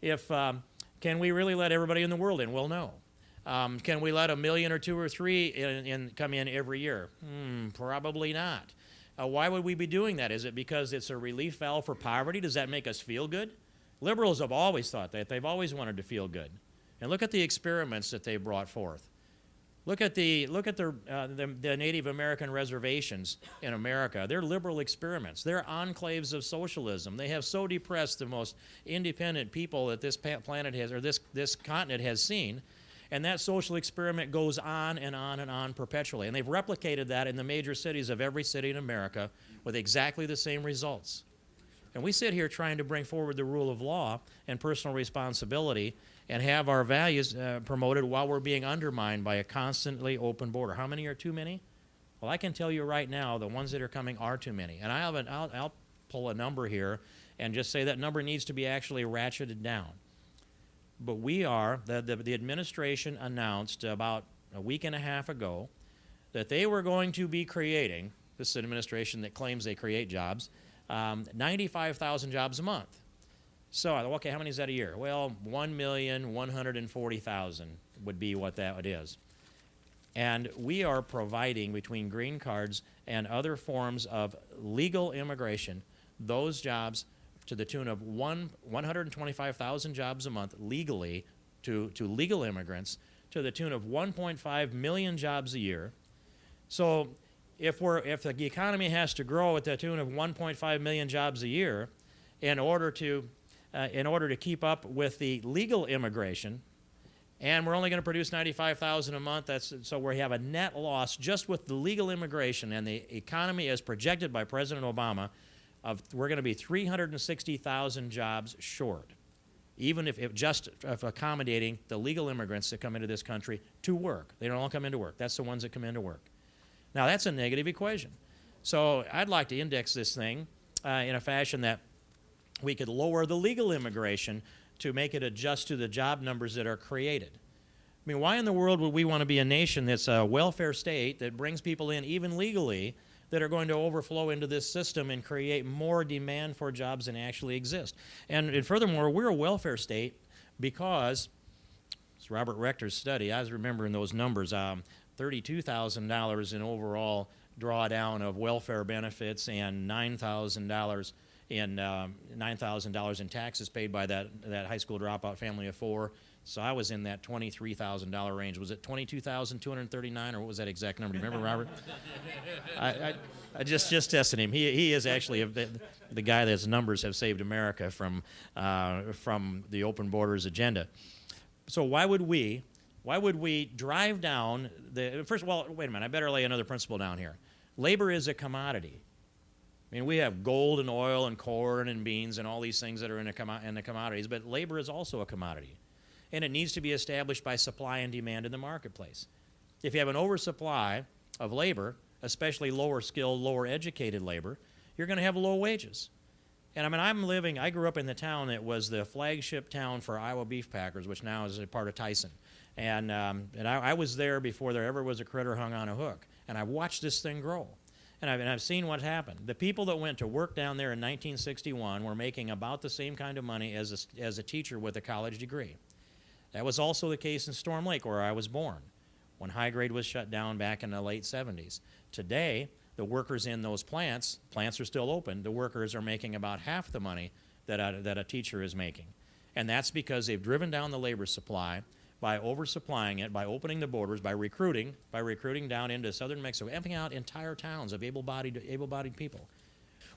if can we really let everybody in the world in? Well, no. Can we let 1 million or 2 or 3 come in every year? Probably not. Why would we be doing that? Is it because it's a relief valve for poverty? Does that make us feel good? Liberals have always thought that. They've always wanted to feel good. And look at the experiments that they brought forth. Look at the Native American reservations in America. They're liberal experiments. They're enclaves of socialism. They have so depressed the most independent people that this planet has, or this continent has seen. And that social experiment goes on and on and on perpetually. And they've replicated that in the major cities of every city in America with exactly the same results. And we sit here trying to bring forward the rule of law and personal responsibility and have our values promoted while we're being undermined by a constantly open border. How many are too many? Well, I can tell you right now, the ones that are coming are too many. And I'll pull a number here and just say that number needs to be actually ratcheted down. But we are, the administration announced about a week and a half ago that they were going to be creating, this is an administration that claims they create jobs, 95,000 jobs a month. So, okay, how many is that a year? Well, 1,140,000 would be what that is. And we are providing, between green cards and other forms of legal immigration, those jobs to the tune of 125,000 jobs a month legally to legal immigrants, to the tune of 1.5 million jobs a year. So if the economy has to grow at the tune of 1.5 million jobs a year in order to keep up with the legal immigration, and we're only going to produce 95,000 a month, so we have a net loss just with the legal immigration, and the economy as projected by President Obama, we're going to be 360,000 jobs short, even if accommodating the legal immigrants that come into this country to work. They don't all come into work. That's the ones that come into work. Now, that's a negative equation. So I'd like to index this thing in a fashion that we could lower the legal immigration to make it adjust to the job numbers that are created. I mean, why in the world would we want to be a nation that's a welfare state that brings people in even legally that are going to overflow into this system and create more demand for jobs than actually exist? And furthermore, we're a welfare state because, it's Robert Rector's study, I was remembering those numbers, $32,000 in overall drawdown of welfare benefits and $9,000 in taxes paid by that high school dropout family of 4. So I was in that $23,000 range. Was it $22,239, or what was that exact number? Do you remember, Robert? I just tested him. He is actually the guy that's numbers have saved America from the open borders agenda. So why would we drive down first of all, wait a minute, I better lay another principle down here. Labor is a commodity. I mean, we have gold and oil and corn and beans and all these things that are in the commodities, but labor is also a commodity. And it needs to be established by supply and demand in the marketplace. If you have an oversupply of labor, especially lower skilled, lower educated labor, you're going to have low wages. And I mean, I grew up in the town that was the flagship town for Iowa beef packers, which now is a part of Tyson. And I was there before there ever was a critter hung on a hook. And I watched this thing grow. And I've seen what happened. The people that went to work down there in 1961 were making about the same kind of money as a teacher with a college degree. That was also the case in Storm Lake, where I was born, when high grade was shut down back in the late 70s. Today, the workers in those plants are still open, the workers are making about half the money that a teacher is making. And that's because they've driven down the labor supply by oversupplying it, by opening the borders, by recruiting down into southern Mexico, emptying out entire towns of able-bodied people.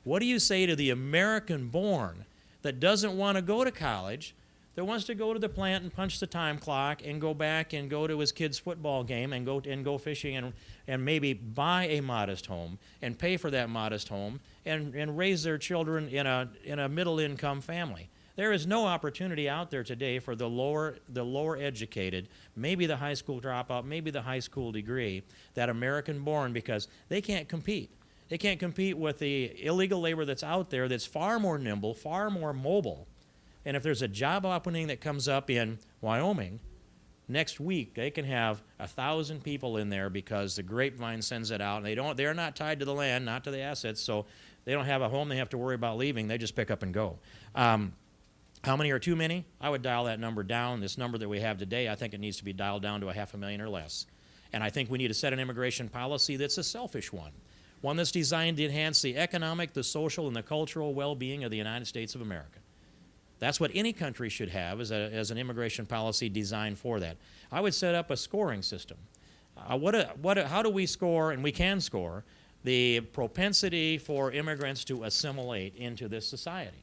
What do you say to the American-born that doesn't want to go to college, that wants to go to the plant and punch the time clock and go back and go to his kid's football game and go fishing and maybe buy a modest home and pay for that modest home and raise their children in a middle-income family? There is no opportunity out there today for the lower educated, maybe the high school dropout, maybe the high school degree, that American-born, because they can't compete. They can't compete with the illegal labor that's out there that's far more nimble, far more mobile. And if there's a job opening that comes up in Wyoming, next week they can have 1,000 people in there because the grapevine sends it out. And they're not tied to the land, not to the assets, so they don't have a home they have to worry about leaving. They just pick up and go. How many are too many? I would dial that number down. This number that we have today, I think it needs to be dialed down to 500,000 or less. And I think we need to set an immigration policy that's a selfish one that's designed to enhance the economic, the social, and the cultural well-being of the United States of America. That's what any country should have as an immigration policy designed for that. I would set up a scoring system. How do we score, and we can score, the propensity for immigrants to assimilate into this society?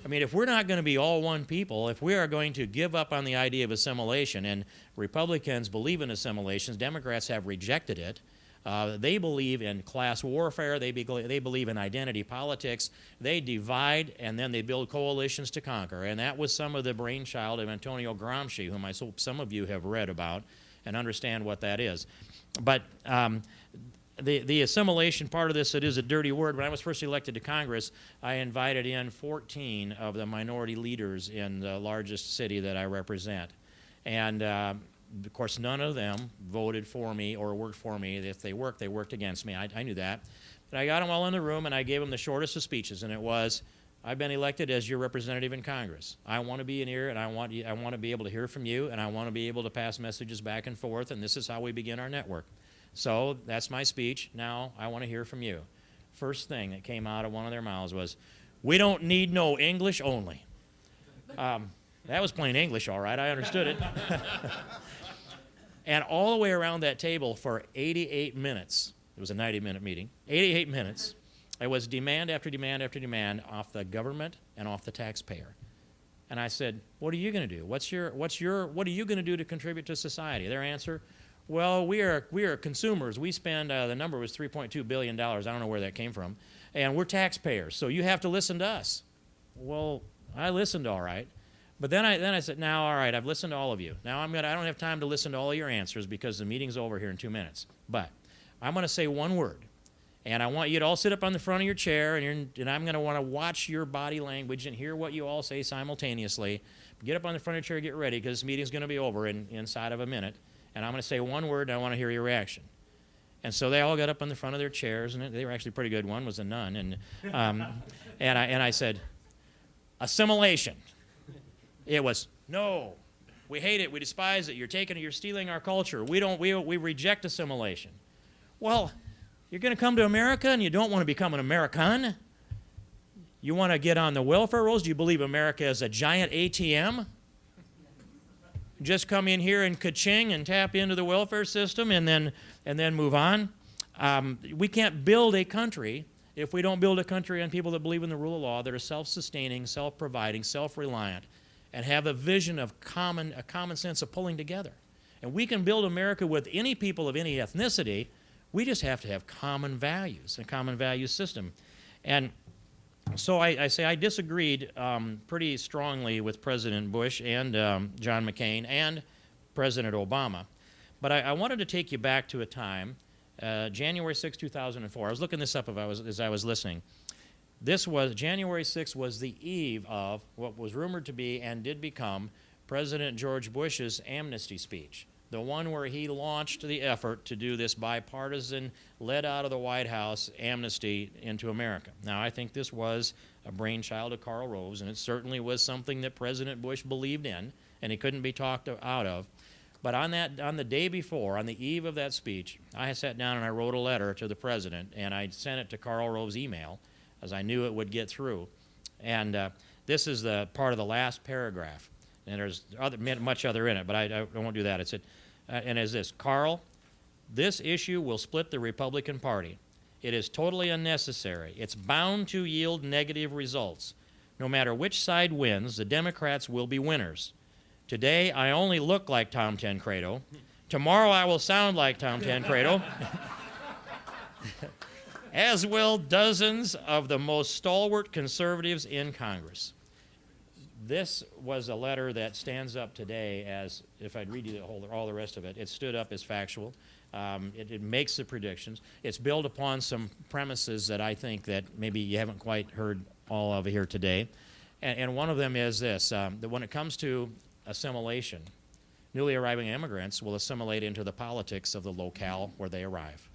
I mean, if we're not going to be all one people, if we are going to give up on the idea of assimilation, and Republicans believe in assimilation, Democrats have rejected it. They believe in class warfare. They believe in identity politics. They divide, and then they build coalitions to conquer. And that was some of the brainchild of Antonio Gramsci, whom I hope some of you have read about and understand what that is. But the assimilation part of this, it is a dirty word. When I was first elected to Congress, I invited in 14 of the minority leaders in the largest city that I represent. And of course, none of them voted for me or worked for me. If they worked against me. I knew that. But I got them all in the room, and I gave them the shortest of speeches, and it was, I've been elected as your representative in Congress. I want to be in here, and I want to be able to hear from you, and I want to be able to pass messages back and forth, and this is how we begin our network. So that's my speech. Now I want to hear from you. First thing that came out of one of their mouths was, we don't need no English only. That was plain English, all right. I understood it. And all the way around that table for 88 minutes, it was a 90-minute meeting, 88 minutes, it was demand after demand after demand off the government and off the taxpayer. And I said, what are you going to do? What are you going to do to contribute to society? Their answer, well, we are consumers. We spend, the number was $3.2 billion. I don't know where that came from. And we're taxpayers, so you have to listen to us. Well, I listened all right. But then I said, now, all right, I've listened to all of you. Now I don't have time to listen to all of your answers because the meeting's over here in 2 minutes. But I'm going to say one word. And I want you to all sit up on the front of your chair, and I'm going to want to watch your body language and hear what you all say simultaneously. Get up on the front of your chair, get ready, because this meeting's going to be over inside of a minute. And I'm going to say one word, and I want to hear your reaction. And so they all got up on the front of their chairs, and they were actually pretty good. One was a nun. And I said, assimilation. It was, no, we hate it, we despise it, you're stealing our culture. We reject assimilation. Well, you're going to come to America and you don't want to become an American? You want to get on the welfare rolls? Do you believe America is a giant ATM? Just come in here and ka-ching and tap into the welfare system and then move on? We can't build a country if we don't build a country on people that believe in the rule of law, that are self-sustaining, self-providing, self-reliant, and have a vision of a common sense of pulling together. And we can build America with any people of any ethnicity. We just have to have common values, a common value system. And so I say I disagreed pretty strongly with President Bush and John McCain and President Obama. But I wanted to take you back to a time, January 6, 2004. I was looking this up as I was listening. January 6th was the eve of what was rumored to be and did become President George Bush's amnesty speech, the one where he launched the effort to do this bipartisan, led out of the White House amnesty into America. Now, I think this was a brainchild of Karl Rove's, and it certainly was something that President Bush believed in, and he couldn't be talked out of. But on the day before, on the eve of that speech, I sat down and I wrote a letter to the president, and I sent it to Karl Rove's email, as I knew it would get through. And this is the part of the last paragraph. And there's much other in it, but I won't do that. It said, and it's this, Karl, this issue will split the Republican Party. It is totally unnecessary. It's bound to yield negative results. No matter which side wins, the Democrats will be winners. Today, I only look like Tom Tancredo. Tomorrow, I will sound like Tom Tancredo. As will dozens of the most stalwart conservatives in Congress. This was a letter that stands up today as, if I'd read you all the rest of it, it stood up as factual. It makes the predictions. It's built upon some premises that I think that maybe you haven't quite heard all of here today. And one of them is this, that when it comes to assimilation, newly arriving immigrants will assimilate into the politics of the locale where they arrive.